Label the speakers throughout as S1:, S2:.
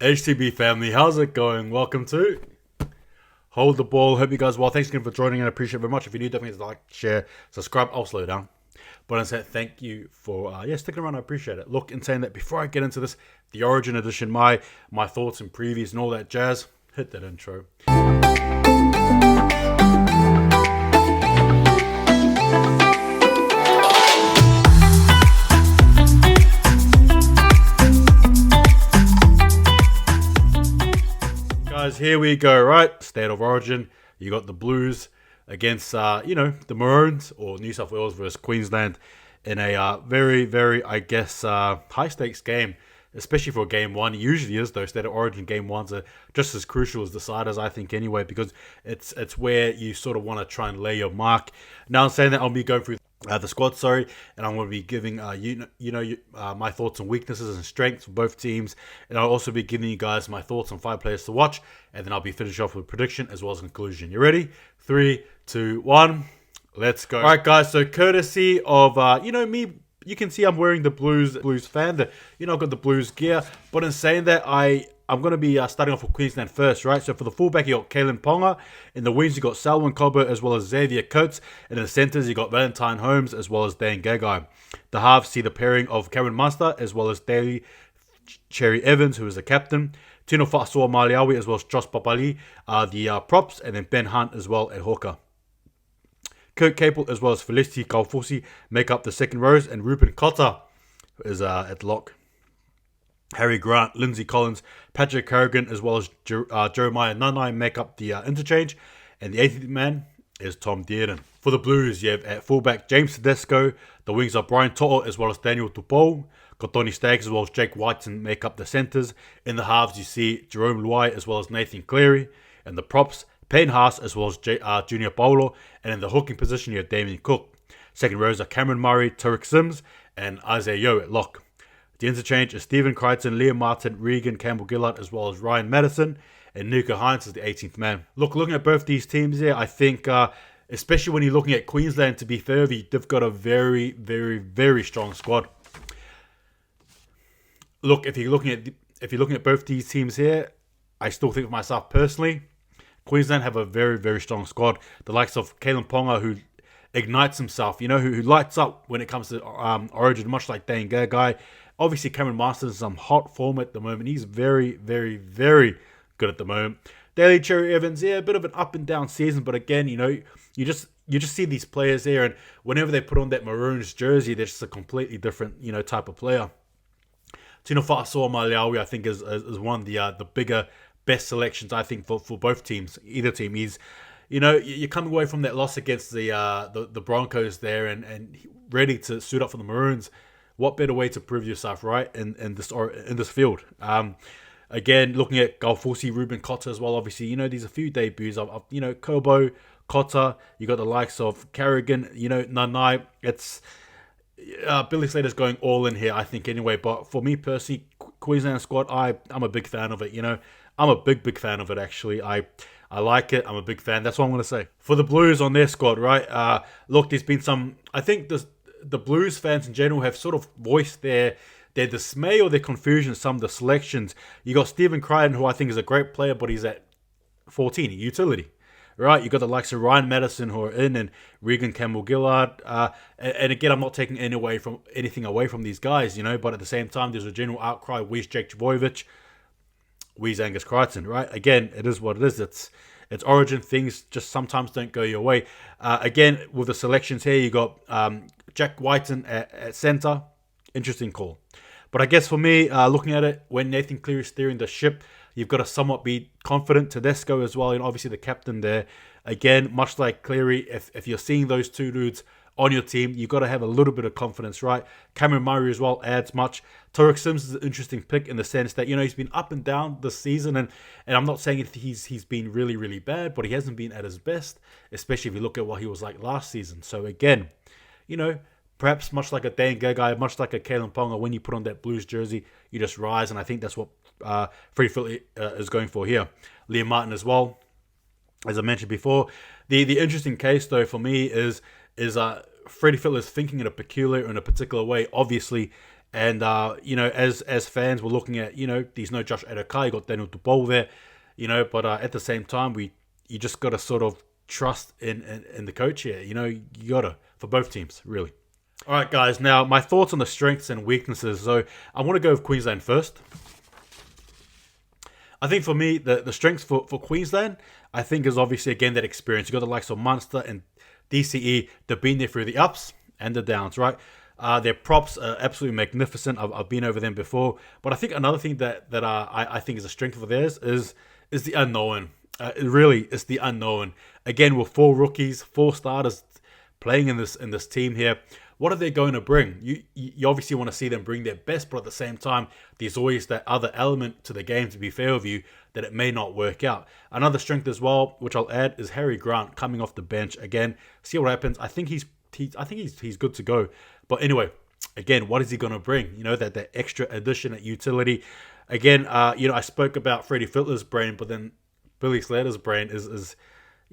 S1: HTB family, how's it going? Welcome to Hold the Ball. Hope you guys well. Thanks again for joining and I appreciate it very much. If you're new, definitely like, share, subscribe. I'll slow down. But I said thank you for sticking around. I appreciate it. Look, in saying that, before I get into this, the Origin edition, my thoughts and previews and all that jazz, hit that intro. Guys, here we go, right? State of Origin. You got the Blues against, the Maroons, or New South Wales versus Queensland in a very, very, high-stakes game, especially for Game 1. It usually is, though. State of Origin Game 1s are just as crucial as deciders, I think, anyway, because it's where you sort of want to try and lay your mark. Now, I'm saying that I'll be going through the squad, and I'm going to be giving my thoughts on weaknesses and strengths for both teams, and I'll also be giving you guys my thoughts on 5 players to watch, and then I'll be finishing off with prediction as well as conclusion. You ready? 3, 2, 1, let's go. All right, guys. So courtesy of me, you can see I'm wearing the Blues fan. I've got the Blues gear, but in saying that, I'm going to be starting off with Queensland first, right? So for the fullback, you got Kalen Ponga. In the wings, you got Selwyn Cobbo as well as Xavier Coates. And in the centres, you got Valentine Holmes as well as Dan Gagai. The halves see the pairing of Cameron Munster as well as Daly Cherry Evans, who is the captain. Tino Fa'asua Maliawi as well as Josh Papali are the props. And then Ben Hunt as well at hooker. Kurt Capel as well as Felicity Kaufusi make up the second rows. And Ruben Cotter is at lock. Harry Grant, Lindsay Collins, Patrick Carrigan, as well as Jeremiah Nanai make up the interchange. And the 18th man is Tom Dearden. For the Blues, you have at fullback James Tedesco. The wings are Brian To'o as well as Daniel Tupou. Got Tony Staggs as well as Jake Whiten make up the centres. In the halves, you see Jerome Luai as well as Nathan Cleary. And the props, Payne Haas as well as Junior Paulo. And in the hooking position, you have Damien Cook. Second rows are Cameron Murray, Tarek Sims, and Isaiah Yeo at lock. The interchange is Stephen Crichton, Liam Martin, Regan Campbell-Gillard, as well as Ryan Madison, and Nico Hines is the 18th man. Looking at both these teams here, I think, especially when you're looking at Queensland, to be fair, they've got a very, very, very strong squad. Look, if you're looking at both these teams here, I still think of myself personally, Queensland have a very, very strong squad. The likes of Kalen Ponga, who ignites himself, who lights up when it comes to Origin, much like Dan Gagai. Obviously, Cameron Masters is some hot form at the moment. He's very, very, very good at the moment. Daly Cherry Evans, a bit of an up and down season, but again, you just see these players there, and whenever they put on that Maroons jersey, they're just a completely different, type of player. Tino Fa'asua Maliawi, I think, is one of the bigger, best selections, I think, for both teams. Either team, he's, you're coming away from that loss against the Broncos there, and ready to suit up for the Maroons. What better way to prove yourself, right, in this field? Again, looking at Galfusi, Ruben Cotter as well. Obviously, there's a few debuts of Kobo, Cotter. You got the likes of Carrigan, Nanai. It's Billy Slater's going all in here, I think, anyway. But for me personally, Queensland squad, I'm a big fan of it. I'm a big fan of it. Actually, I like it. I'm a big fan. That's what I'm going to say. For the Blues on their squad, right? Look, there's been some. I think the Blues fans in general have sort of voiced their dismay or their confusion at some of the selections. You got Stephen Crichton, who I think is a great player, but he's at 14, utility. Right? You got the likes of Ryan Madison, who are in, and Regan Campbell-Gillard. And again, I'm not taking anything away from these guys, but at the same time, there's a general outcry. Where's Jake Trbojevic? Where's Angus Crichton? Right? Again, it is what it is. It's Origin. Things just sometimes don't go your way. Again, with the selections here, you got Jack Whiten at centre. Interesting call. But I guess for me, looking at it, when Nathan Cleary is steering the ship, you've got to somewhat be confident. Tedesco as well, and obviously the captain there. Again, much like Cleary, if you're seeing those two dudes on your team, you've got to have a little bit of confidence, right? Cameron Murray as well adds much. Tarek Sims is an interesting pick in the sense that, he's been up and down this season, and I'm not saying he's been really, really bad, but he hasn't been at his best, especially if you look at what he was like last season. So again, perhaps much like a Dan Gagai, much like a Kalen Ponga, when you put on that Blues jersey, you just rise, and I think that's what Freddie Philly is going for here. Liam Martin as well, as I mentioned before. The interesting case, though, for me is Freddie Philly is thinking in a particular way. Obviously, And as fans, we're looking at there's no Josh Adokar, you got Daniel Dubol there, but at the same time, you just got to sort of trust in the coach here. You gotta, for both teams, really. All right, guys. Now my thoughts on the strengths and weaknesses. So I want to go with Queensland first. I think for me, the strengths for Queensland, I think is obviously again that experience. You got the likes of Munster and DCE. They've been there through the ups and the downs, right? Their props are absolutely magnificent. I've been over them before, but I think another thing that I think is a strength for theirs is the unknown. It's the unknown. Again, with 4 rookies, 4 starters playing in this team here. What are they going to bring? You obviously want to see them bring their best, but at the same time, there's always that other element to the game, to be fair with you, that it may not work out. Another strength as well, which I'll add, is Harry Grant coming off the bench. Again, see what happens. I think he's good to go. But anyway, again, what is he going to bring? That extra addition at utility. Again, I spoke about Freddie Fittler's brain, but then Billy Slater's brain is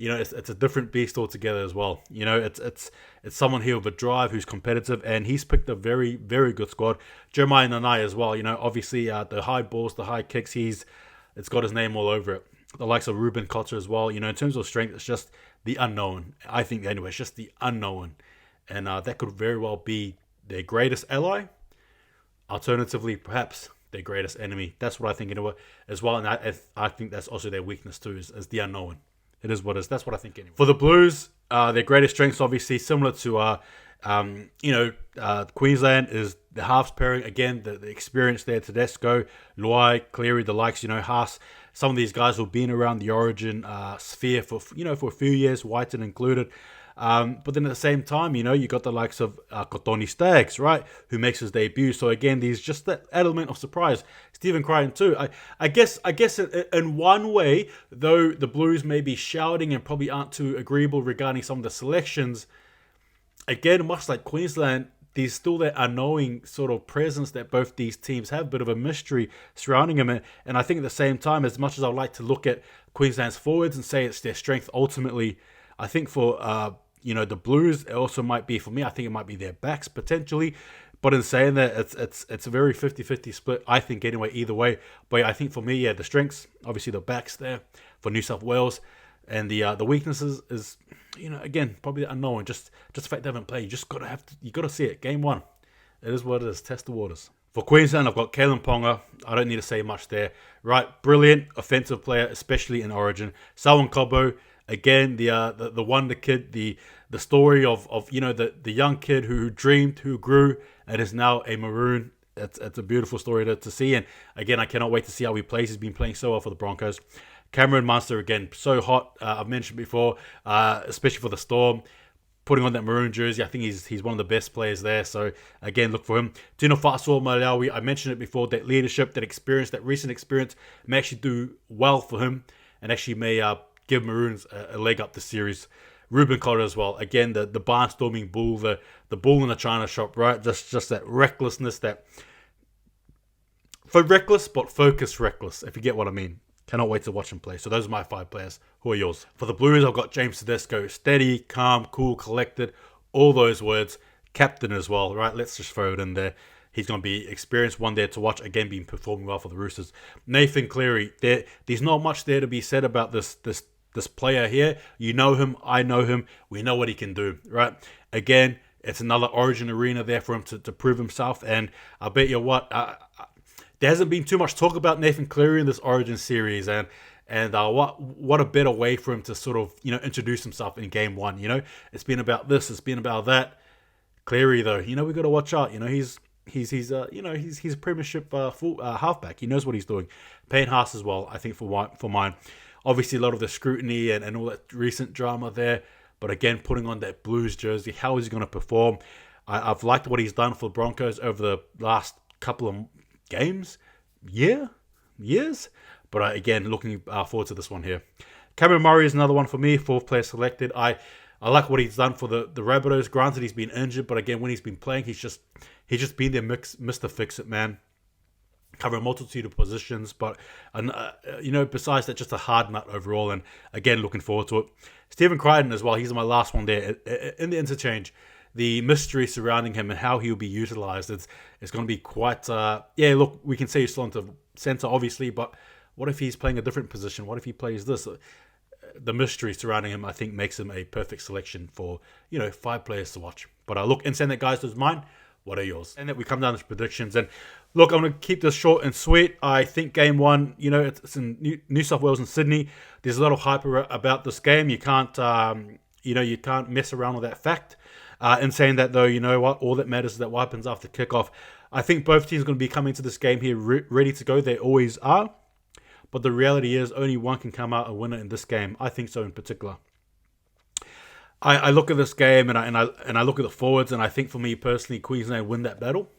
S1: it's a different beast altogether as well. It's someone here with a drive who's competitive, and he's picked a very, very good squad. Jeremiah Nanai as well. Obviously the high balls, the high kicks, it's got his name all over it. The likes of Ruben Cotter as well. In terms of strength, it's just the unknown. I think anyway, it's just the unknown, and that could very well be their greatest ally. Alternatively, perhaps their greatest enemy. That's what I think as well, and I think that's also their weakness too, is the unknown. It is what it is. That's what I think anyway. For the Blues, their greatest strengths, obviously, similar to Queensland, is the halves pairing. Again, the experience there, Tedesco, Luai, Cleary, the likes, Haas. Some of these guys have been around the Origin sphere for a few years, Whiten included. But then at the same time, you got the likes of Kotoni Staggs, right, who makes his debut. So again, there's just that element of surprise. Stephen Crichton too. I guess in one way, though the Blues may be shouting and probably aren't too agreeable regarding some of the selections, again, much like Queensland, there's still that unknowing sort of presence that both these teams have, a bit of a mystery surrounding them. And I think at the same time, as much as I'd like to look at Queensland's forwards and say it's their strength ultimately, I think for the Blues, it also might be, for me, I think it might be their backs potentially. But in saying that, it's a very 50-50 split, I think, anyway, either way. But I think for me, the strengths, obviously the backs there for New South Wales. And the weaknesses is, again, probably the unknown. Just the fact they haven't played. You got to see it. Game 1. It is what it is. Test the waters. For Queensland, I've got Kalen Ponga. I don't need to say much there. Right, brilliant offensive player, especially in Origin. Selwyn Cobbo, again, the wonder kid, the story of the young kid who dreamed, who grew, and is now a Maroon. It's a beautiful story to see. And again, I cannot wait to see how he plays. He's been playing so well for the Broncos. Cameron Munster, again, so hot. I've mentioned before, especially for the Storm. Putting on that maroon jersey, I think he's one of the best players there. So, again, look for him. Tino Fa'asua Malawi, I mentioned it before, that leadership, that experience, that recent experience may actually do well for him and actually may give Maroons a leg up the series. Ruben Cotter as well. Again, the barnstorming bull, the bull in the china shop, right? Just that recklessness, for reckless but focused reckless, if you get what I mean. Cannot wait to watch him play. So those are my 5 players. Who are yours? For the Blues, I've got James Tedesco. Steady, calm, cool, collected. All those words. Captain as well, right? Let's just throw it in there. He's going to be experienced one there to watch. Again, been performing well for the Roosters. Nathan Cleary. There's not much there to be said about this player here. You know him. I know him. We know what he can do, right? Again, it's another Origin arena there for him to prove himself. And I bet you what... there hasn't been too much talk about Nathan Cleary in this Origin series, and what a better way for him to sort of introduce himself in Game 1. It's been about this, it's been about that. Cleary though, we got to watch out. He's a premiership halfback. He knows what he's doing. Payne Haas as well, I think for mine. Obviously a lot of the scrutiny and all that recent drama there, but again putting on that Blues jersey, how is he going to perform? I've liked what he's done for the Broncos over the last couple of games, years, but again, looking forward to this one here. Cameron Murray is another one for me, 4th player selected. I like what he's done for the Rabbitohs. Granted, he's been injured, but again, when he's been playing, he's just been there, Mr. Fix-It man, covering a multitude of positions. But besides that, just a hard nut overall. And again, looking forward to it. Stephen Crichton as well. He's my last one there in the interchange. the mystery surrounding him and how he'll be utilized, it's going to be quite. Yeah, look, we can say he's still into center, obviously, but what if he's playing a different position? What if he plays this? The mystery surrounding him, I think, makes him a perfect selection for 5 players to watch. But look, in saying that, guys, those mine. What are yours? And that we come down to predictions. And look, I'm going to keep this short and sweet. I think game 1, it's in New South Wales and Sydney. There's a lot of hype about this game. You can't, you can't mess around with that fact. In saying that, though, you know what? All that matters is that what happens after kickoff. I think both teams are going to be coming to this game here ready to go. They always are. But the reality is only one can come out a winner in this game. I think so in particular. I look at this game and I look at the forwards, and I think for me personally, Queensland win that battle.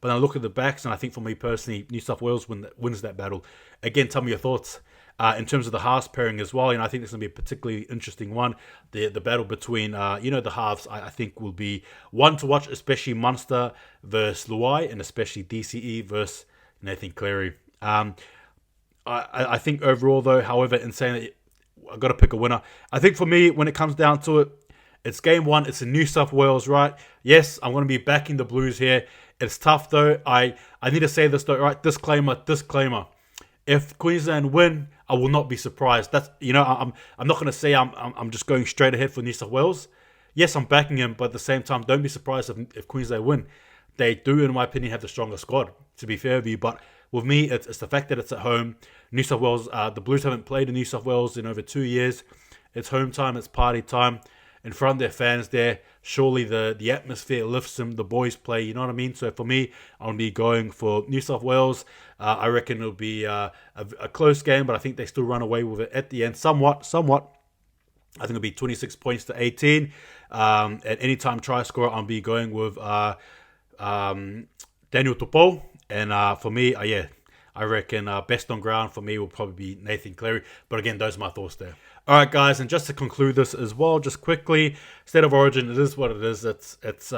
S1: But then I look at the backs, and I think for me personally, New South Wales wins that battle. Again, tell me your thoughts in terms of the halves pairing as well. I think this is going to be a particularly interesting one. The battle between the halves, I think will be one to watch, especially Munster versus Luai, and especially DCE versus Nathan Cleary. I think overall, though, however, in saying that I've got to pick a winner, I think for me, when it comes down to it, it's game 1. It's in New South Wales, right? Yes, I'm going to be backing the Blues here. It's tough, though. I need to say this, though, right? Disclaimer. If Queensland win, I will not be surprised. That's I'm not going to say I'm just going straight ahead for New South Wales. Yes, I'm backing him, but at the same time, don't be surprised if Queensland win. They do, in my opinion, have the stronger squad, to be fair with you. But with me, it's the fact that it's at home. New South Wales, the Blues haven't played in New South Wales in over 2 years. It's home time, it's party time. In front of their fans there, surely the atmosphere lifts them, the boys play, you know what I mean? So for me, I'll be going for New South Wales. I reckon it'll be a close game, but I think they still run away with it at the end, somewhat. I think it'll be 26 points to 18. At any time try scorer, I'll be going with Daniel Tupou. And for me, I reckon best on ground for me will probably be Nathan Cleary. But again, those are my thoughts there. All right, guys, and just to conclude this as well, just quickly, State of Origin, it is what it is. It's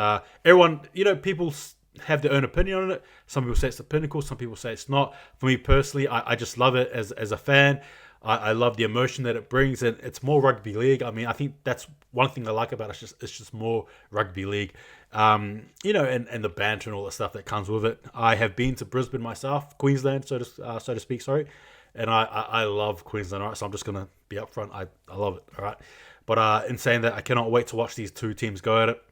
S1: everyone, people have their own opinion on it. Some people say it's the pinnacle, some people say it's not. For me personally, I just love it as a fan. I love the emotion that it brings, and it's more rugby league. I mean, I think that's one thing I like about it. It's just more rugby league, and the banter and all the stuff that comes with it. I have been to Brisbane myself, Queensland, so to speak. Sorry, and I love Queensland. All right, so I'm just gonna be upfront. I love it. All right, but in saying that, I cannot wait to watch these two teams go at it.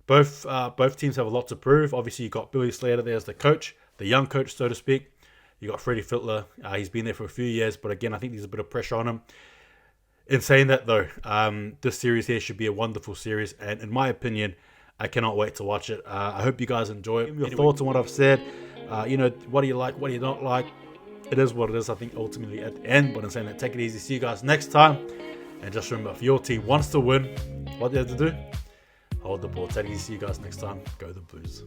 S1: Both teams have a lot to prove. Obviously, you got Billy Slater there as the coach, the young coach, so to speak. You got Freddie Fittler. He's been there for a few years, but again, I think there's a bit of pressure on him. In saying that, though, this series here should be a wonderful series, and in my opinion, I cannot wait to watch it. I hope you guys enjoy it. Give me your thoughts on what I've said. What do you like? What do you not like? It is what it is, I think, ultimately at the end. But in saying that, take it easy. See you guys next time. And just remember, if your team wants to win, what they have to do? Hold the ball. Take it easy. See you guys next time. Go the Blues.